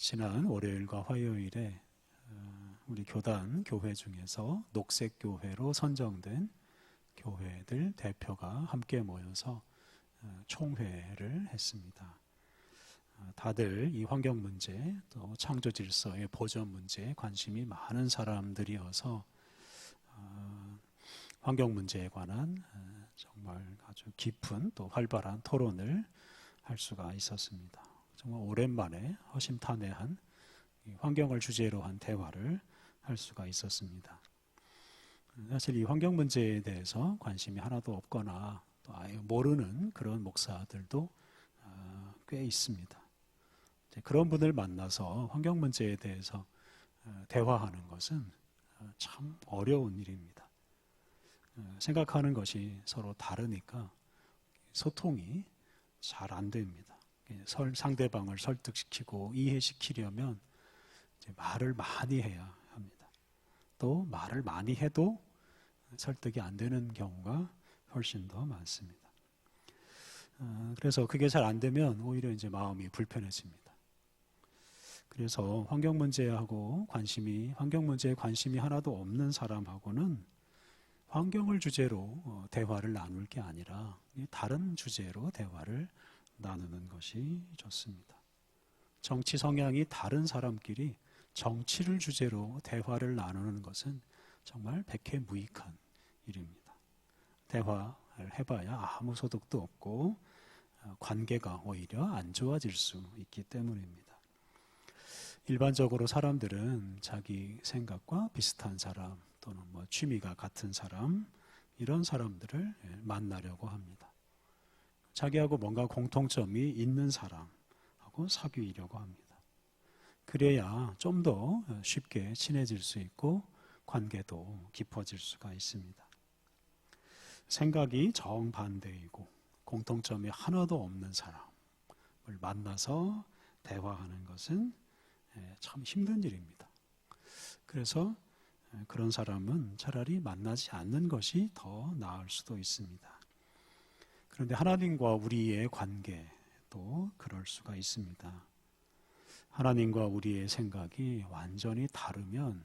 지난 월요일과 화요일에 우리 교단 교회 중에서 녹색교회로 선정된 교회들 대표가 함께 모여서 총회를 했습니다. 다들 이 환경 문제 또 창조 질서의 보전 문제에 관심이 많은 사람들이어서 환경 문제에 관한 정말 아주 깊은 또 활발한 토론을 할 수가 있었습니다. 정말 오랜만에 허심탄회한 환경을 주제로 한 대화를 할 수가 있었습니다. 사실 이 환경 문제에 대해서 관심이 하나도 없거나 또 아예 모르는 그런 목사들도 꽤 있습니다. 그런 분을 만나서 환경 문제에 대해서 대화하는 것은 참 어려운 일입니다. 생각하는 것이 서로 다르니까 소통이 잘 안 됩니다. 상대방을 설득시키고 이해시키려면 이제 말을 많이 해야 합니다. 또 말을 많이 해도 설득이 안 되는 경우가 훨씬 더 많습니다. 그래서 그게 잘 안 되면 오히려 이제 마음이 불편해집니다. 그래서 환경 문제에 관심이 하나도 없는 사람하고는 환경을 주제로 대화를 나눌 게 아니라 다른 주제로 대화를 나누는 것이 좋습니다. 정치 성향이 다른 사람끼리 정치를 주제로 대화를 나누는 것은 정말 백해무익한 일입니다. 대화를 해봐야 아무 소득도 없고 관계가 오히려 안 좋아질 수 있기 때문입니다. 일반적으로 사람들은 자기 생각과 비슷한 사람 또는 취미가 같은 사람, 이런 사람들을 만나려고 합니다. 자기하고 뭔가 공통점이 있는 사람하고 사귀려고 합니다. 그래야 좀 더 쉽게 친해질 수 있고 관계도 깊어질 수가 있습니다. 생각이 정반대이고 공통점이 하나도 없는 사람을 만나서 대화하는 것은 참 힘든 일입니다. 그래서 그런 사람은 차라리 만나지 않는 것이 더 나을 수도 있습니다. 그런데 하나님과 우리의 관계도 그럴 수가 있습니다. 하나님과 우리의 생각이 완전히 다르면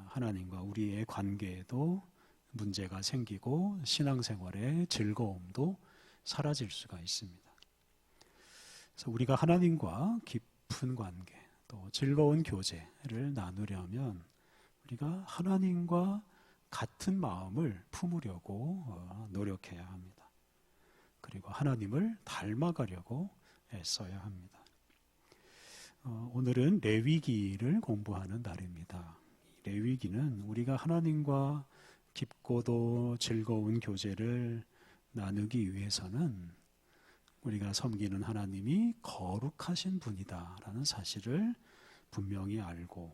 하나님과 우리의 관계에도 문제가 생기고 신앙생활의 즐거움도 사라질 수가 있습니다. 그래서 우리가 하나님과 깊은 관계 또 즐거운 교제를 나누려면 우리가 하나님과 같은 마음을 품으려고 노력해야 합니다. 그리고 하나님을 닮아가려고 애써야 합니다. 오늘은 레위기를 공부하는 날입니다. 레위기는 우리가 하나님과 깊고도 즐거운 교제를 나누기 위해서는 우리가 섬기는 하나님이 거룩하신 분이다라는 사실을 분명히 알고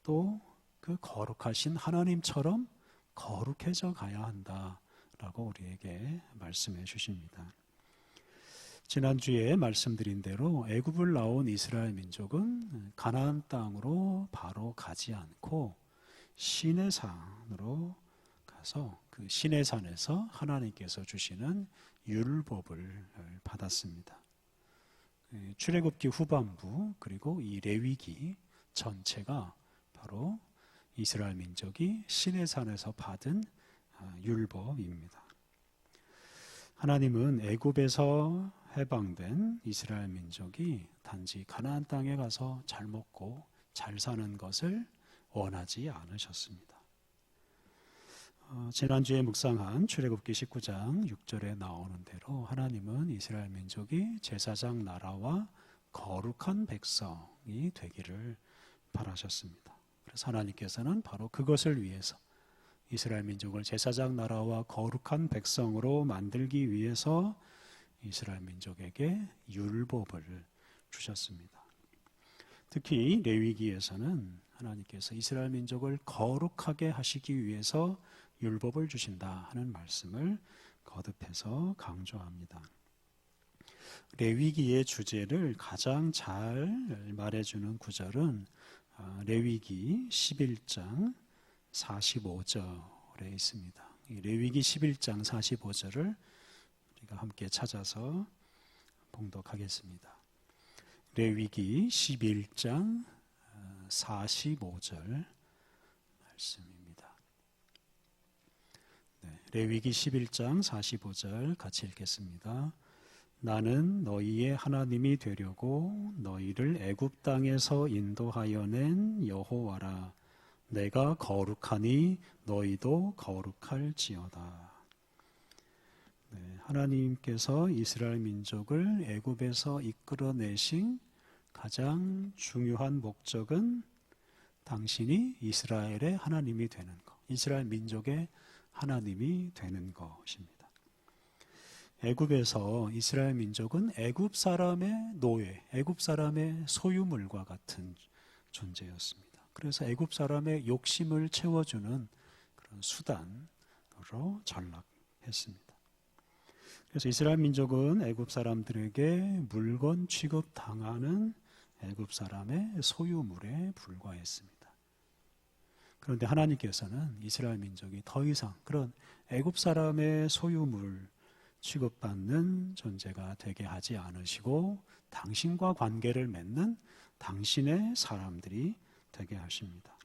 또 그 거룩하신 하나님처럼 거룩해져 가야 한다라고 우리에게 말씀해 주십니다. 지난주에 말씀드린 대로 애굽을 나온 이스라엘 민족은 가나안 땅으로 바로 가지 않고 시내산으로 가서 그 시내산에서 하나님께서 주시는 율법을 받았습니다. 출애굽기 후반부 그리고 이 레위기 전체가 바로 이스라엘 민족이 시내산에서 받은 율법입니다. 하나님은 애굽에서 해방된 이스라엘 민족이 단지 가나안 땅에 가서 잘 먹고 잘 사는 것을 원하지 않으셨습니다. 지난주에 묵상한 출애굽기 19장 6절에 나오는 대로 하나님은 이스라엘 민족이 제사장 나라와 거룩한 백성이 되기를 바라셨습니다. 그래서 하나님께서는 바로 그것을 위해서 이스라엘 민족을 제사장 나라와 거룩한 백성으로 만들기 위해서 이스라엘 민족에게 율법을 주셨습니다. 특히 레위기에서는 하나님께서 이스라엘 민족을 거룩하게 하시기 위해서 율법을 주신다 하는 말씀을 거듭해서 강조합니다. 레위기의 주제를 가장 잘 말해주는 구절은 레위기 11장 45절에 있습니다. 레위기 11장 45절을 우리가 함께 찾아서 봉독하겠습니다. 레위기 11장 45절 말씀입니다. 레위기 11장 45절 같이 읽겠습니다. 나는 너희의 하나님이 되려고 너희를 애굽 땅에서 인도하여 낸 여호와라. 내가 거룩하니 너희도 거룩할지어다. 하나님께서 이스라엘 민족을 애굽에서 이끌어내신 가장 중요한 목적은 당신이 이스라엘의 하나님이 되는 것, 이스라엘 민족의 하나님이 되는 것입니다. 애굽에서 이스라엘 민족은 애굽 사람의 노예, 애굽 사람의 소유물과 같은 존재였습니다. 그래서 애굽 사람의 욕심을 채워주는 그런 수단으로 전락했습니다. 그래서 이스라엘 민족은 애굽 사람들에게 물건 취급당하는 애굽 사람의 소유물에 불과했습니다. 그런데 하나님께서는 이스라엘 민족이 더 이상 그런 애굽 사람의 소유물 취급받는 존재가 되게 하지 않으시고 당신과 관계를 맺는 당신의 사람들이 되게 하십니다.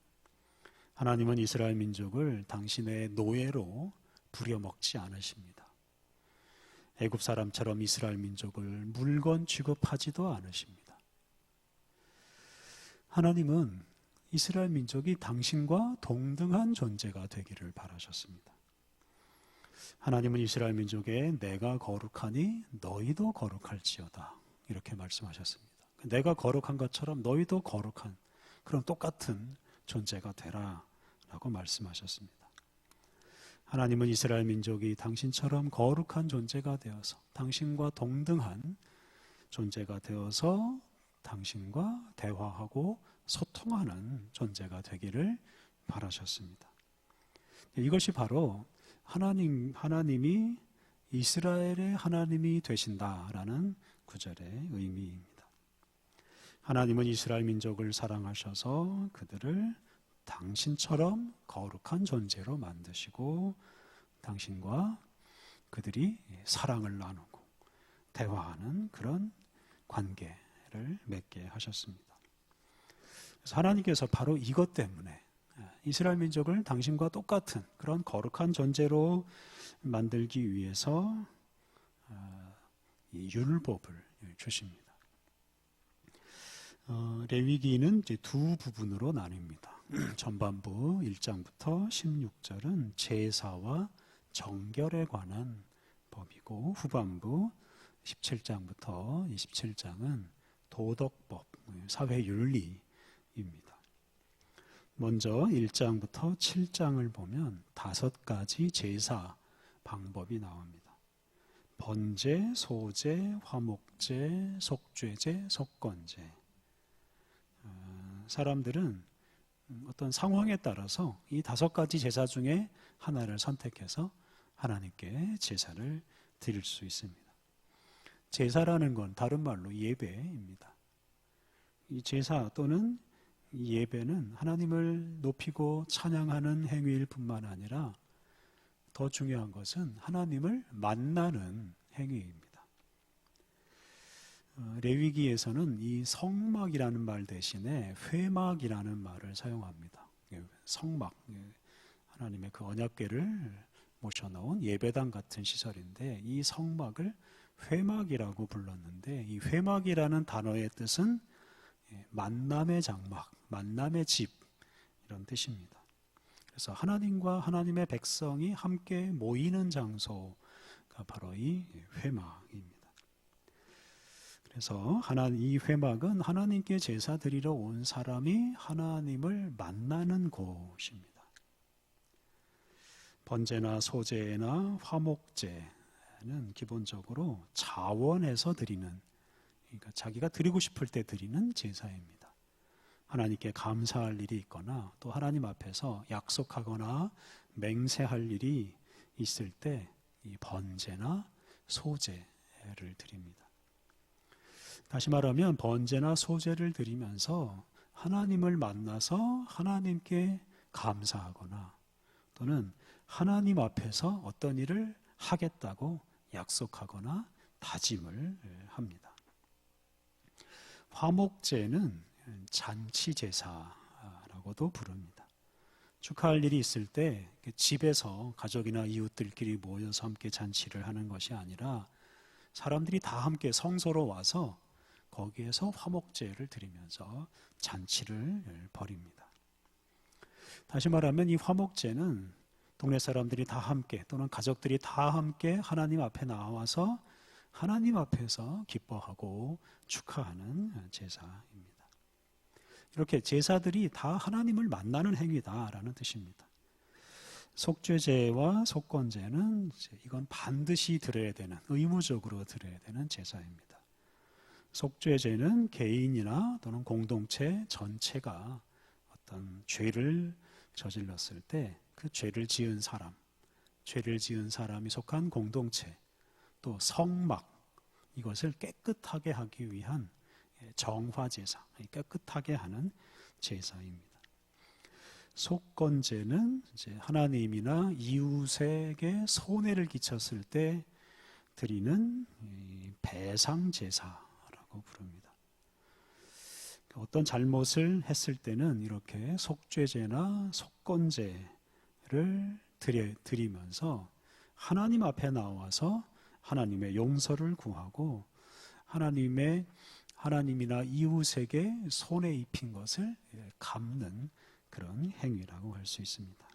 하나님은 이스라엘 민족을 당신의 노예로 부려먹지 않으십니다. 애굽 사람처럼 이스라엘 민족을 물건 취급하지도 않으십니다. 하나님은 이스라엘 민족이 당신과 동등한 존재가 되기를 바라셨습니다. 하나님은 이스라엘 민족에 내가 거룩하니 너희도 거룩할지어다 이렇게 말씀하셨습니다. 내가 거룩한 것처럼 너희도 거룩한 그런 똑같은 존재가 되라 라고 말씀하셨습니다. 하나님은 이스라엘 민족이 당신처럼 거룩한 존재가 되어서 당신과 동등한 존재가 되어서 당신과 대화하고 소통하는 존재가 되기를 바라셨습니다. 이것이 바로 하나님이 이스라엘의 하나님이 되신다라는 구절의 의미입니다. 하나님은 이스라엘 민족을 사랑하셔서 그들을 당신처럼 거룩한 존재로 만드시고 당신과 그들이 사랑을 나누고 대화하는 그런 관계를 맺게 하셨습니다. 그래서 하나님께서 바로 이것 때문에 이스라엘 민족을 당신과 똑같은 그런 거룩한 존재로 만들기 위해서 이 율법을 주십니다. 레위기는 이제 두 부분으로 나뉩니다. 전반부 1장부터 16절은 제사와 정결에 관한 법이고 후반부 17장부터 27장은 도덕법, 사회윤리입니다. 먼저 1장부터 7장을 보면 5가지 제사 방법이 나옵니다. 번제, 소제, 화목제, 속죄제, 속건제. 사람들은 어떤 상황에 따라서 이 5가지 제사 중에 하나를 선택해서 하나님께 제사를 드릴 수 있습니다. 제사라는 건 다른 말로 예배입니다. 이 제사 또는 이 예배는 하나님을 높이고 찬양하는 행위일 뿐만 아니라 더 중요한 것은 하나님을 만나는 행위입니다. 레위기에서는 이 성막이라는 말 대신에 회막이라는 말을 사용합니다. 성막, 하나님의 그 언약궤를 모셔놓은 예배당 같은 시설인데 이 성막을 회막이라고 불렀는데 이 회막이라는 단어의 뜻은 만남의 장막, 만남의 집 이런 뜻입니다. 그래서 하나님과 하나님의 백성이 함께 모이는 장소가 바로 이 회막입니다. 그래서 이 회막은 하나님께 제사 드리러 온 사람이 하나님을 만나는 곳입니다. 번제나 소제나 화목제는 기본적으로 자원해서 드리는, 그러니까 자기가 드리고 싶을 때 드리는 제사입니다. 하나님께 감사할 일이 있거나 또 하나님 앞에서 약속하거나 맹세할 일이 있을 때 이 번제나 소제를 드립니다. 다시 말하면 번제나 소제를 드리면서 하나님을 만나서 하나님께 감사하거나 또는 하나님 앞에서 어떤 일을 하겠다고 약속하거나 다짐을 합니다. 화목제는 잔치 제사라고도 부릅니다. 축하할 일이 있을 때 집에서 가족이나 이웃들끼리 모여서 함께 잔치를 하는 것이 아니라 사람들이 다 함께 성소로 와서 거기에서 화목제를 드리면서 잔치를 벌입니다. 다시 말하면 이 화목제는 동네 사람들이 다 함께 또는 가족들이 다 함께 하나님 앞에 나와서 하나님 앞에서 기뻐하고 축하하는 제사입니다. 이렇게 제사들이 다 하나님을 만나는 행위다라는 뜻입니다. 속죄제와 속건제는 이건 반드시 드려야 되는, 의무적으로 드려야 되는 제사입니다. 속죄제는 개인이나 또는 공동체 전체가 어떤 죄를 저질렀을 때 그 죄를 지은 사람이 속한 공동체, 또 성막, 이것을 깨끗하게 하기 위한 정화제사, 깨끗하게 하는 제사입니다. 속건제는 이제 하나님이나 이웃에게 손해를 끼쳤을 때 드리는 배상제사라고 부릅니다. 어떤 잘못을 했을 때는 이렇게 속죄제나 속건제를 드리면서 하나님 앞에 나와서 하나님의 용서를 구하고 하나님이나 이웃에게 손해 입힌 것을 갚는 그런 행위라고 할 수 있습니다.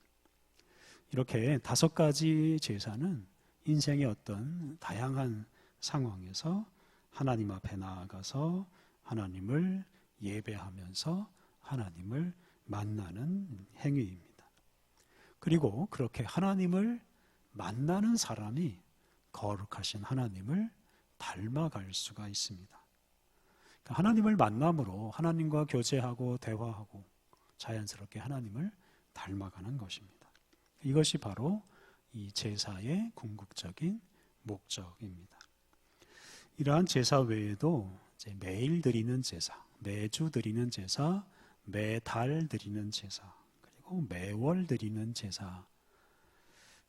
이렇게 5가지 제사는 인생의 어떤 다양한 상황에서 하나님 앞에 나아가서 하나님을 예배하면서 하나님을 만나는 행위입니다. 그리고 그렇게 하나님을 만나는 사람이 거룩하신 하나님을 닮아갈 수가 있습니다. 하나님을 만남으로 하나님과 교제하고 대화하고 자연스럽게 하나님을 닮아가는 것입니다. 이것이 바로 이 제사의 궁극적인 목적입니다. 이러한 제사 외에도 이제 매일 드리는 제사, 매주 드리는 제사, 매달 드리는 제사, 그리고 매월 드리는 제사,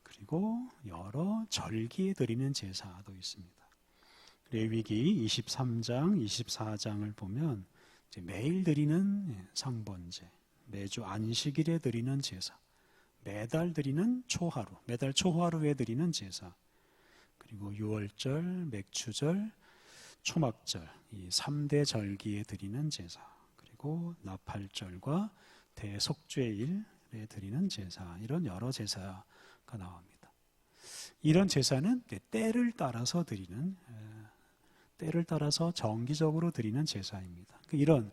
그리고 여러 절기에 드리는 제사도 있습니다. 레위기 23장, 24장을 보면 이제 매일 드리는 상번제, 매주 안식일에 드리는 제사, 매달 드리는 초하루, 매달 초하루에 드리는 제사, 그리고 유월절, 맥추절, 초막절, 이 3대 절기에 드리는 제사, 그리고 나팔절과 대속죄일에 드리는 제사, 이런 여러 제사가 나옵니다. 이런 제사는 때를 따라서 정기적으로 드리는 제사입니다. 이런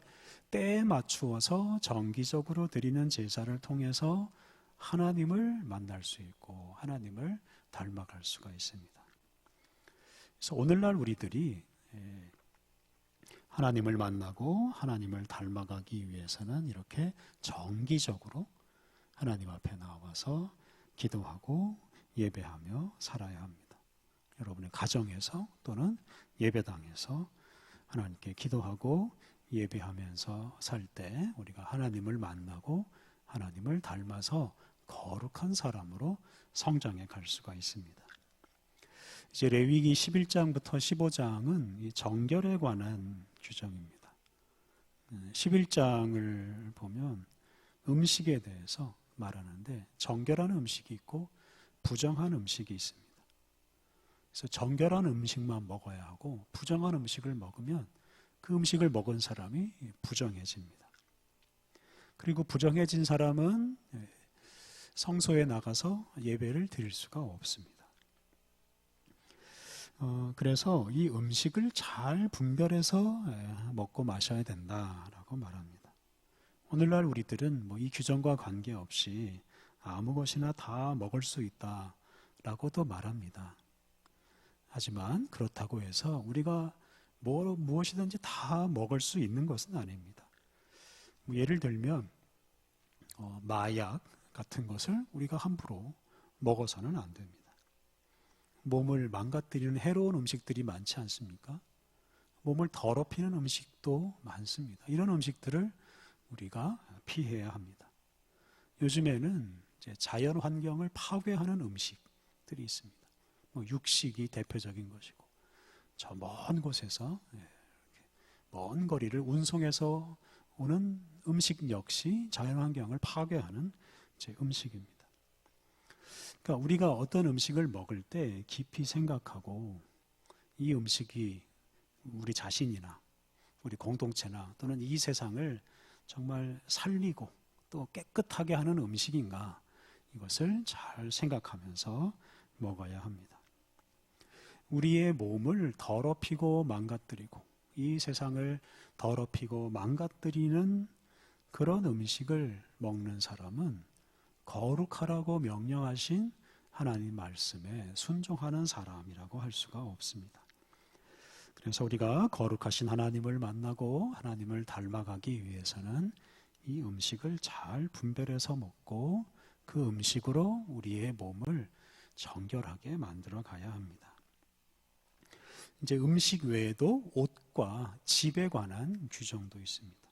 때에 맞추어서 정기적으로 드리는 제사를 통해서 하나님을 만날 수 있고 하나님을 닮아갈 수가 있습니다. 그래서 오늘날 우리들이 하나님을 만나고 하나님을 닮아가기 위해서는 이렇게 정기적으로 하나님 앞에 나와서 기도하고 예배하며 살아야 합니다. 여러분의 가정에서 또는 예배당에서 하나님께 기도하고 예배하면서 살 때 우리가 하나님을 만나고 하나님을 닮아서 거룩한 사람으로 성장해 갈 수가 있습니다. 이제 레위기 11장부터 15장은 이 정결에 관한 규정입니다. 11장을 보면 음식에 대해서 말하는데 정결한 음식이 있고 부정한 음식이 있습니다. 그래서 정결한 음식만 먹어야 하고 부정한 음식을 먹으면 그 음식을 먹은 사람이 부정해집니다. 그리고 부정해진 사람은 성소에 나가서 예배를 드릴 수가 없습니다. 그래서 이 음식을 잘 분별해서 먹고 마셔야 된다라고 말합니다. 오늘날 우리들은 이 규정과 관계없이 아무 것이나 다 먹을 수 있다라고도 말합니다. 하지만 그렇다고 해서 우리가 무엇이든지 다 먹을 수 있는 것은 아닙니다. 예를 들면 마약 같은 것을 우리가 함부로 먹어서는 안 됩니다. 몸을 망가뜨리는 해로운 음식들이 많지 않습니까? 몸을 더럽히는 음식도 많습니다. 이런 음식들을 우리가 피해야 합니다. 요즘에는 이제 자연 환경을 파괴하는 음식들이 있습니다. 육식이 대표적인 것이고 저 먼 곳에서 먼 거리를 운송해서 오는 음식 역시 자연환경을 파괴하는 음식입니다. 그러니까 우리가 어떤 음식을 먹을 때 깊이 생각하고 이 음식이 우리 자신이나 우리 공동체나 또는 이 세상을 정말 살리고 또 깨끗하게 하는 음식인가, 이것을 잘 생각하면서 먹어야 합니다. 우리의 몸을 더럽히고 망가뜨리고 이 세상을 더럽히고 망가뜨리는 그런 음식을 먹는 사람은 거룩하라고 명령하신 하나님 말씀에 순종하는 사람이라고 할 수가 없습니다. 그래서 우리가 거룩하신 하나님을 만나고 하나님을 닮아가기 위해서는 이 음식을 잘 분별해서 먹고 그 음식으로 우리의 몸을 정결하게 만들어 가야 합니다. 이제 음식 외에도 옷과 집에 관한 규정도 있습니다.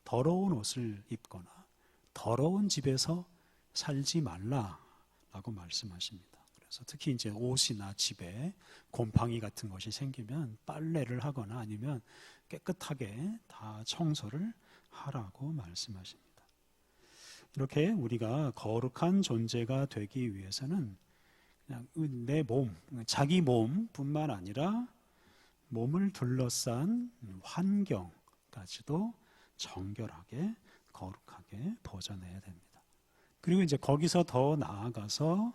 더러운 옷을 입거나 더러운 집에서 살지 말라라고 말씀하십니다. 그래서 특히 이제 옷이나 집에 곰팡이 같은 것이 생기면 빨래를 하거나 아니면 깨끗하게 다 청소를 하라고 말씀하십니다. 이렇게 우리가 거룩한 존재가 되기 위해서는 그냥 내 몸, 자기 몸뿐만 아니라 몸을 둘러싼 환경까지도 정결하게 거룩하게 보존해야 됩니다. 그리고 이제 거기서 더 나아가서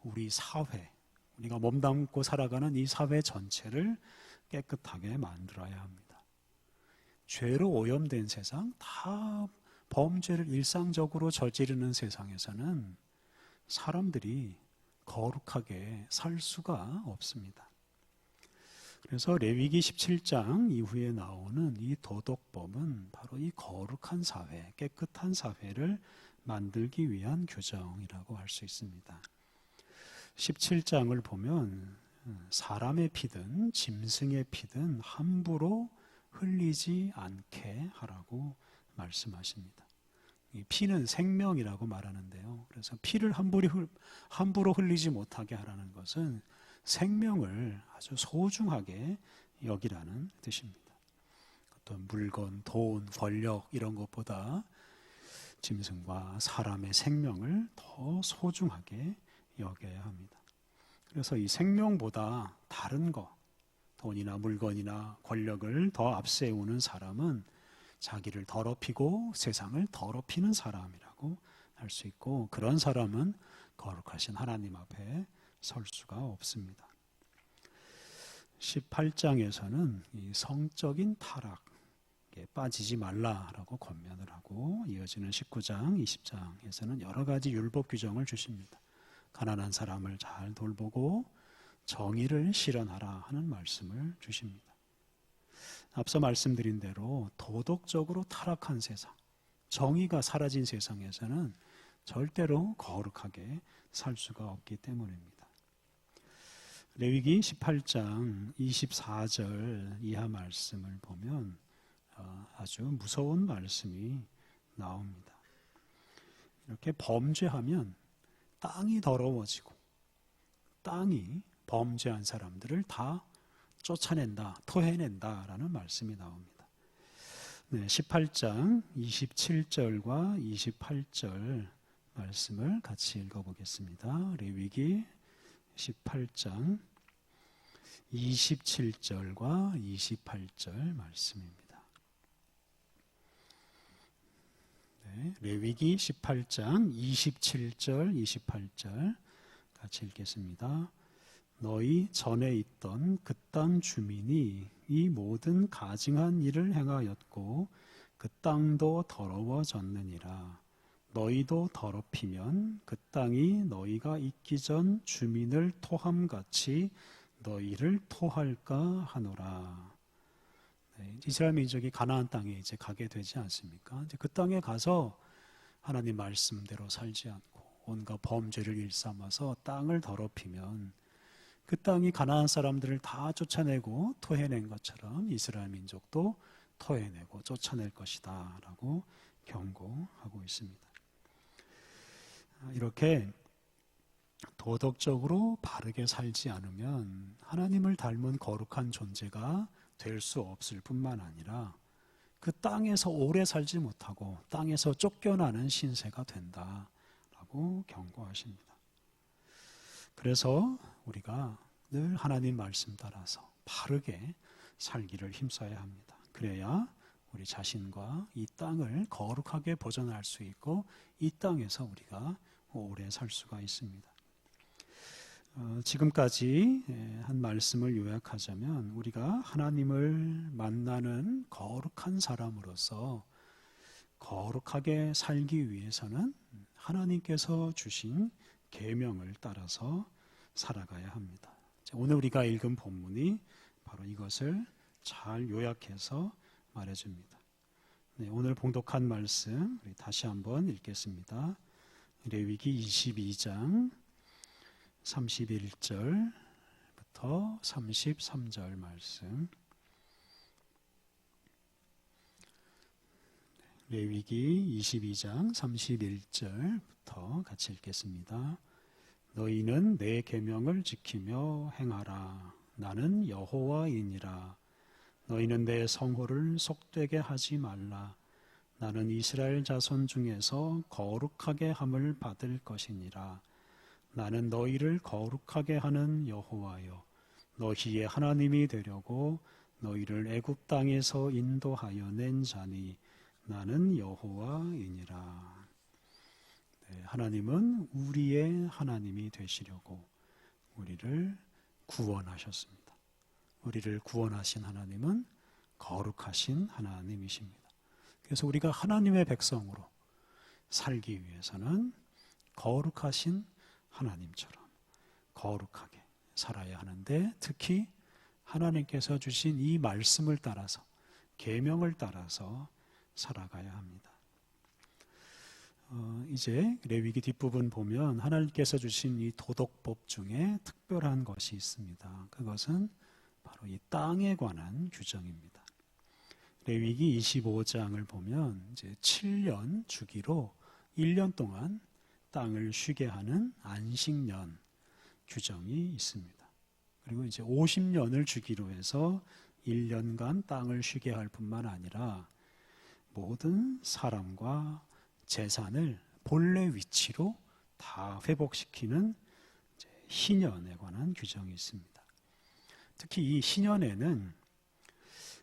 우리 사회, 우리가 몸담고 살아가는 이 사회 전체를 깨끗하게 만들어야 합니다. 죄로 오염된 세상, 다 범죄를 일상적으로 저지르는 세상에서는 사람들이 거룩하게 살 수가 없습니다. 그래서 레위기 17장 이후에 나오는 이 도덕법은 바로 이 거룩한 사회, 깨끗한 사회를 만들기 위한 규정이라고 할 수 있습니다. 17장을 보면 사람의 피든 짐승의 피든 함부로 흘리지 않게 하라고 말씀하십니다. 이 피는 생명이라고 말하는데요. 그래서 피를 함부로 흘리지 못하게 하라는 것은 생명을 아주 소중하게 여기라는 뜻입니다. 어떤 물건, 돈, 권력 이런 것보다 짐승과 사람의 생명을 더 소중하게 여겨야 합니다. 그래서 이 생명보다 다른 것, 돈이나 물건이나 권력을 더 앞세우는 사람은 자기를 더럽히고 세상을 더럽히는 사람이라고 할 수 있고, 그런 사람은 거룩하신 하나님 앞에 설 수가 없습니다. 18장에서는 이 성적인 타락에 빠지지 말라라고 권면을 하고, 이어지는 19장, 20장에서는 여러 가지 율법 규정을 주십니다. 가난한 사람을 잘 돌보고 정의를 실현하라 하는 말씀을 주십니다. 앞서 말씀드린 대로 도덕적으로 타락한 세상, 정의가 사라진 세상에서는 절대로 거룩하게 살 수가 없기 때문입니다. 레위기 18장 24절 이하 말씀을 보면 아주 무서운 말씀이 나옵니다. 이렇게 범죄하면 땅이 더러워지고 땅이 범죄한 사람들을 다 쫓아낸다, 토해낸다라는 말씀이 나옵니다. 18장 27절과 28절 말씀을 같이 읽어보겠습니다. 레위기 18장 27절과 28절 말씀입니다. 레위기 18장 27절, 28절 같이 읽겠습니다. 너희 전에 있던 그 땅 주민이 이 모든 가증한 일을 행하였고 그 땅도 더러워졌느니라. 너희도 더럽히면 그 땅이 너희가 있기 전 주민을 토함같이 너희를 토할까 하노라. 이스라엘 민족이 가나안 땅에 이제 가게 되지 않습니까? 이제 그 땅에 가서 하나님 말씀대로 살지 않고 온갖 범죄를 일삼아서 땅을 더럽히면 그 땅이 가나안 사람들을 다 쫓아내고 토해낸 것처럼 이스라엘 민족도 토해내고 쫓아낼 것이다 라고 경고하고 있습니다. 이렇게 도덕적으로 바르게 살지 않으면 하나님을 닮은 거룩한 존재가 될 수 없을 뿐만 아니라 그 땅에서 오래 살지 못하고 땅에서 쫓겨나는 신세가 된다라고 경고하십니다. 그래서 우리가 늘 하나님 말씀 따라서 바르게 살기를 힘써야 합니다. 그래야 우리 자신과 이 땅을 거룩하게 보존할 수 있고 이 땅에서 우리가 오래 살 수가 있습니다. 지금까지 한 말씀을 요약하자면 우리가 하나님을 만나는 거룩한 사람으로서 거룩하게 살기 위해서는 하나님께서 주신 계명을 따라서 살아가야 합니다. 오늘 우리가 읽은 본문이 바로 이것을 잘 요약해서 말해줍니다. 네, 오늘 봉독한 말씀 우리 다시 한번 읽겠습니다. 레위기 22장 31절부터 33절 말씀. 레위기 22장 31절부터 같이 읽겠습니다. 너희는 내 계명을 지키며 행하라. 나는 여호와이니라. 너희는 내 성호를 속되게 하지 말라. 나는 이스라엘 자손 중에서 거룩하게 함을 받을 것이니라. 나는 너희를 거룩하게 하는 여호와여 너희의 하나님이 되려고 너희를 애굽 땅에서 인도하여 낸 자니 나는 여호와이니라. 네, 하나님은 우리의 하나님이 되시려고 우리를 구원하셨습니다. 우리를 구원하신 하나님은 거룩하신 하나님이십니다. 그래서 우리가 하나님의 백성으로 살기 위해서는 거룩하신 하나님처럼 거룩하게 살아야 하는데 특히 하나님께서 주신 이 말씀을 따라서 계명을 따라서 살아가야 합니다. 이제 레위기 뒷부분 보면 하나님께서 주신 이 도덕법 중에 특별한 것이 있습니다. 그것은 바로 이 땅에 관한 규정입니다. 레위기 25장을 보면 이제 7년 주기로 1년 동안 땅을 쉬게 하는 안식년 규정이 있습니다. 그리고 이제 50년을 주기로 해서 1년간 땅을 쉬게 할 뿐만 아니라 모든 사람과 재산을 본래 위치로 다 회복시키는 희년에 관한 규정이 있습니다. 특히 이 희년에는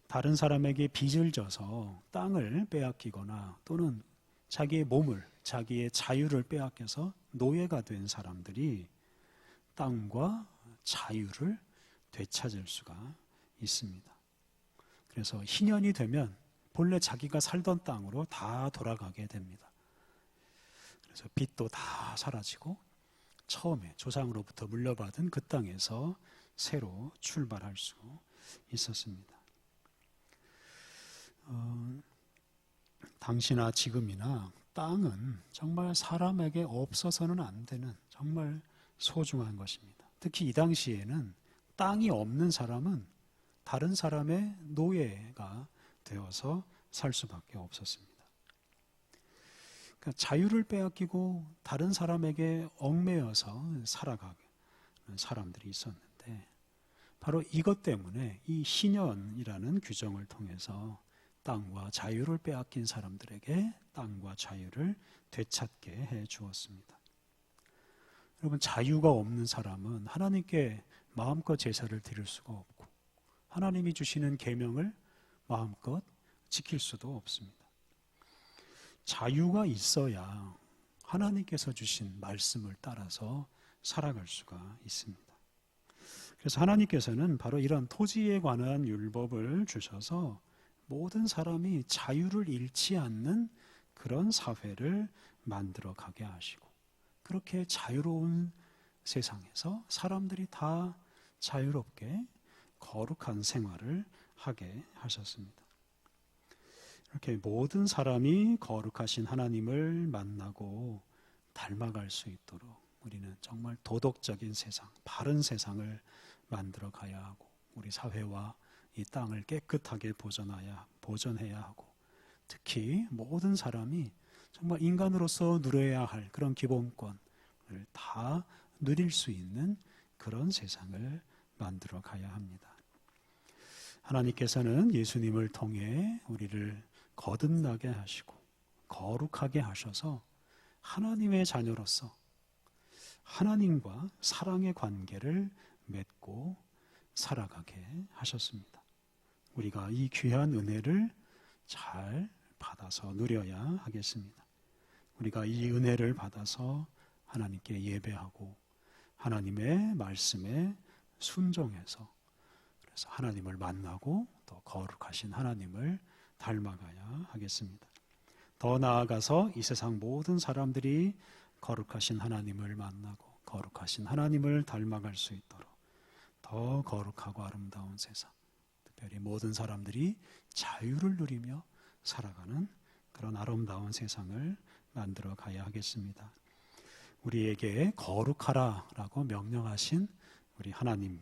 다른 사람에게 빚을 져서 땅을 빼앗기거나 또는 자기의 몸을, 자기의 자유를 빼앗겨서 노예가 된 사람들이 땅과 자유를 되찾을 수가 있습니다. 그래서 희년이 되면 본래 자기가 살던 땅으로 다 돌아가게 됩니다. 그래서 빚도 다 사라지고 처음에 조상으로부터 물려받은 그 땅에서 새로 출발할 수 있었습니다. 당시나 지금이나 땅은 정말 사람에게 없어서는 안 되는 정말 소중한 것입니다. 특히 이 당시에는 땅이 없는 사람은 다른 사람의 노예가 되어서 살 수밖에 없었습니다. 그러니까 자유를 빼앗기고 다른 사람에게 얽매여서 살아가는 사람들이 있었는데 바로 이것 때문에 이 희년이라는 규정을 통해서 땅과 자유를 빼앗긴 사람들에게 땅과 자유를 되찾게 해 주었습니다. 여러분, 자유가 없는 사람은 하나님께 마음껏 제사를 드릴 수가 없고 하나님이 주시는 계명을 마음껏 지킬 수도 없습니다. 자유가 있어야 하나님께서 주신 말씀을 따라서 살아갈 수가 있습니다. 그래서 하나님께서는 바로 이런 토지에 관한 율법을 주셔서 모든 사람이 자유를 잃지 않는 그런 사회를 만들어 가게 하시고 그렇게 자유로운 세상에서 사람들이 다 자유롭게 거룩한 생활을 하게 하셨습니다. 이렇게 모든 사람이 거룩하신 하나님을 만나고 닮아갈 수 있도록 우리는 정말 도덕적인 세상, 바른 세상을 만들어 가야 하고 우리 사회와 이 땅을 깨끗하게 보존해야 하고 특히 모든 사람이 정말 인간으로서 누려야 할 그런 기본권을 다 누릴 수 있는 그런 세상을 만들어 가야 합니다. 하나님께서는 예수님을 통해 우리를 거듭나게 하시고 거룩하게 하셔서 하나님의 자녀로서 하나님과 사랑의 관계를 맺고 살아가게 하셨습니다. 우리가 이 귀한 은혜를 잘 받아서 누려야 하겠습니다. 우리가 이 은혜를 받아서 하나님께 예배하고 하나님의 말씀에 순종해서 그래서 하나님을 만나고 또 거룩하신 하나님을 닮아가야 하겠습니다. 더 나아가서 이 세상 모든 사람들이 거룩하신 하나님을 만나고 거룩하신 하나님을 닮아갈 수 있도록 더 거룩하고 아름다운 세상, 특별히 모든 사람들이 자유를 누리며 살아가는 그런 아름다운 세상을 만들어 가야 하겠습니다. 우리에게 거룩하라라고 명령하신 우리 하나님,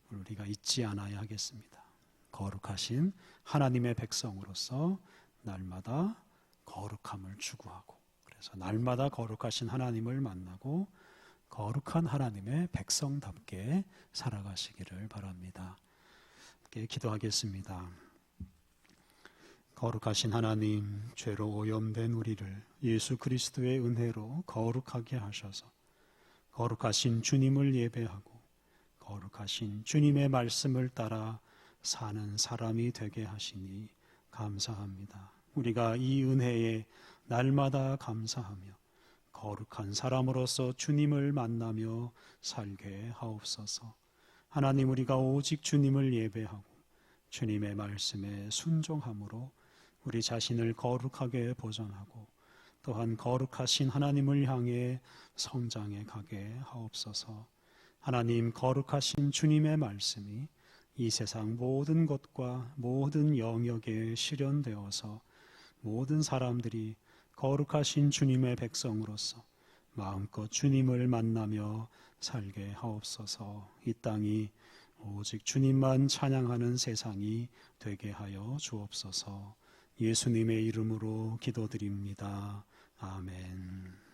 우리가 잊지 않아야 하겠습니다. 거룩하신 하나님의 백성으로서 날마다 거룩함을 추구하고 그래서 날마다 거룩하신 하나님을 만나고 거룩한 하나님의 백성답게 살아가시기를 바랍니다. 함께 기도하겠습니다. 거룩하신 하나님, 죄로 오염된 우리를 예수 그리스도의 은혜로 거룩하게 하셔서 거룩하신 주님을 예배하고 거룩하신 주님의 말씀을 따라 사는 사람이 되게 하시니 감사합니다. 우리가 이 은혜에 날마다 감사하며 거룩한 사람으로서 주님을 만나며 살게 하옵소서. 하나님, 우리가 오직 주님을 예배하고 주님의 말씀에 순종함으로 우리 자신을 거룩하게 보존하고 또한 거룩하신 하나님을 향해 성장해 가게 하옵소서. 하나님, 거룩하신 주님의 말씀이 이 세상 모든 것과 모든 영역에 실현되어서 모든 사람들이 거룩하신 주님의 백성으로서 마음껏 주님을 만나며 살게 하옵소서. 이 땅이 오직 주님만 찬양하는 세상이 되게 하여 주옵소서. 예수님의 이름으로 기도드립니다. 아멘.